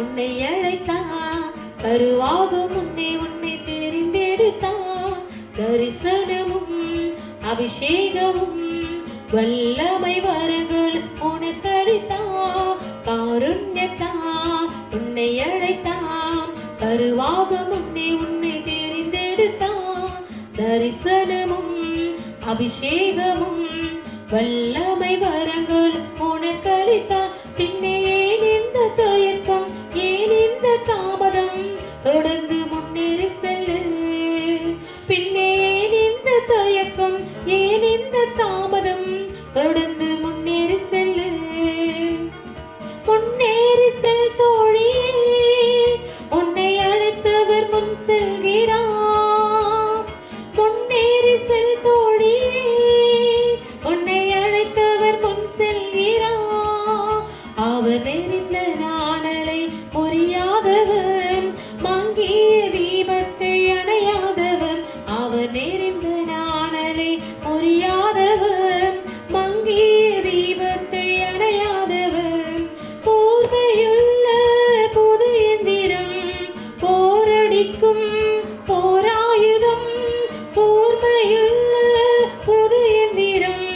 உன்னை அழைத்தான், கருவாகும் முன்னே உன்னை தெரிந்தெடுத்தான். தரிசனமும் அபிஷேகமும் வல்லமை வரங்கள் உனக்கு அளித்தான். காருண்யத்தான் உன்னை அழைத்தான், கருவாகும் முன்னே உன்னை தெரிந்தெடுத்தான். தரிசனமும் அபிஷேகமும் வல்லமை வரங்கள் உனக்கு அளித்தான். பின்னே ஏன் இந்த தயக்கம், ஏன் இந்த தாமதம், தொடர்ந்து முன்னேறி செல்லு. பின்னே ஏன் இந்த தயக்கம், ஏன் இந்த தாமதம், தொடர்ந்து முன்னேறி செல்லு. முன்னேறி செல் தோழியே, உன்னை அழைத்தவர் முன் செல்கிறார். முன்னேறி செல் தோழியே, உன்னை அழைத்தவர் முன் செல்கிறார். அவர் நெறிந்த நாணலை புரியாதவர், மங்கிய தீபத்தை அணையாதவர். அவர் நெறிந்த நாணலை புரியாதவர், மங்கிய தீபத்தை அணையாதவர். போர்வையுள்ள புது எந்திரம், போரடிக்கும் போராயுதம். போர்வையுள்ள புது எந்திரம்,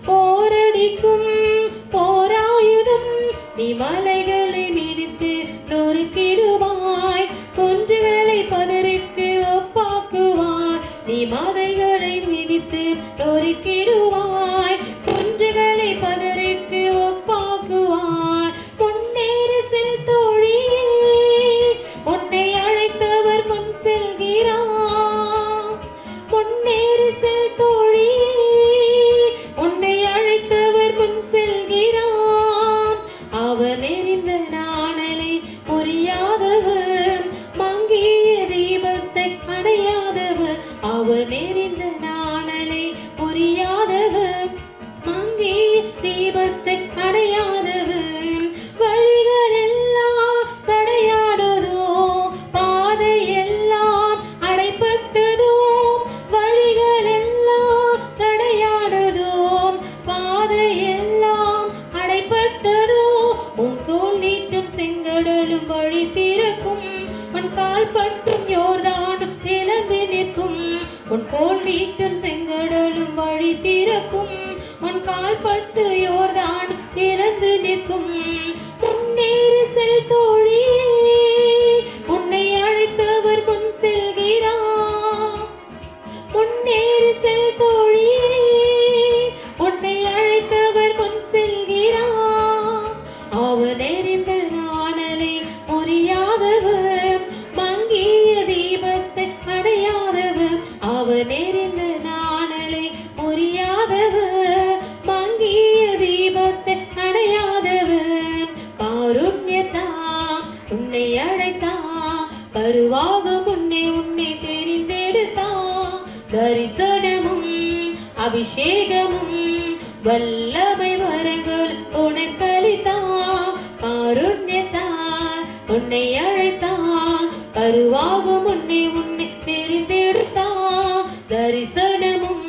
போரடிக்கும் போராயுதம். நீ மலைகளை மிதித்து நொறுக்கிடுவாய், குன்றுகளை பதருக்கு ஒப்பாக்குவாய். நீ மலைகளை மிதித்து நொறுக்கிடுவாய், குன்றுகளை பதருக்கு ஒப்பாக்குவாய். முன்னேறி செல் தோழியே, உன்னை அழைத்தவர் முன் செல்கிறார். முன்னேறி செல் தோழியே, உன்னை அழைத்தவர் முன் செல்கிறார். அவர் நெறிந்த நாணலை புரியாதவர், மங்கிய தீபத்தை அணையாதவர். அவர் நெறிந்த நாணலை புரியாதவர், மங்கிய தீபத்தை அணையாதவர். வழிகள் எல்லாம் தடையாடுதோ, பாதை எல்லாம் அடைப்பட்டதோ. வழிகள் எல்லாம் தடையாடுதோ, பாதை எல்லாம் அடைப்பட்டதோ. உன் தோள் நீட்டும் செங்கடலும் வழி திறக்கும், உன் கால் பட்டும் யோர்தானும் இழந்து நிற்கும். உன் கோல் நீட்டும் செங்கடலும் வழி திறக்கும், உன் கால் பட்டு யோர்தானும் இழந்து நிற்கும். முன்னேறி செல் தோழியே, உன்னை அழைத்தவர் முன் செல்கிறார். முன்னேறி செல் தோழியே, உன்னை அழைத்தவர் முன் செல்கிறார். அவர் நெறிந்த நாணலை புரியாதவர், மங்கிய தீபத்தை அடையாதவர். அவர் நெறிந்த நாணலை புரியாதவர், மங்கிய தீபத்தை அடையாதவர். காருண்யத்தான் உன்னை அழைத்தான், கருவாக முன்னே உன்னை தெரிந்தெடுத்தான். தரிசனமும் அபிஷேகமும் வல்லமை வரங்கள் உனக்கு அளித்தான். காருண்யத்தான் உன்னை அழைத்தான், கருவாக முன்னே உன்னை தெரிந்தெடுத்தான். தரிசனமும்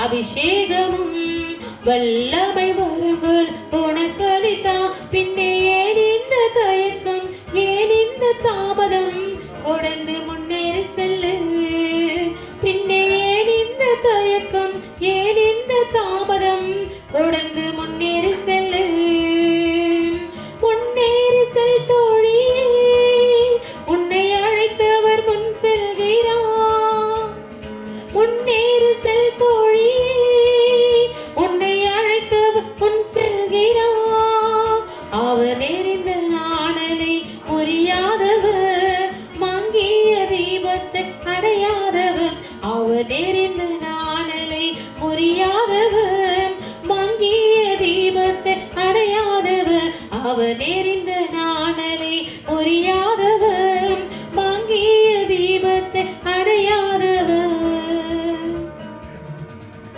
அபிஷேகமும் வல்லமை வரங்கள் உனக்கு அளித்தான். பின்னே ஏன் இந்த தயக்கம், ஏன் இந்த தாமதம், தொடர்ந்து முன்னேறி செல்லு. பின்னே ஏன் இந்த தயக்கம், ஏன் இந்த தாமதம், தொடர்ந்து முன்னேறி செல்லு. முன்னேறி செல் தோழியே, உன்னை அழைத்தவர் முன் செல்கிறார். முன்னேறி செல் தோழியே, உன்னை அழைத்தவர் முன் செல்கிறார். அவர் நெறிந்த நாணலை புரியாதவர், மங்கிய தீபத்தை அடையாதவர். அவர் நெறிந்த நாணலை புரியாதவர், மங்கிய தீபத்தை அடையாதவர். அவர் நெறி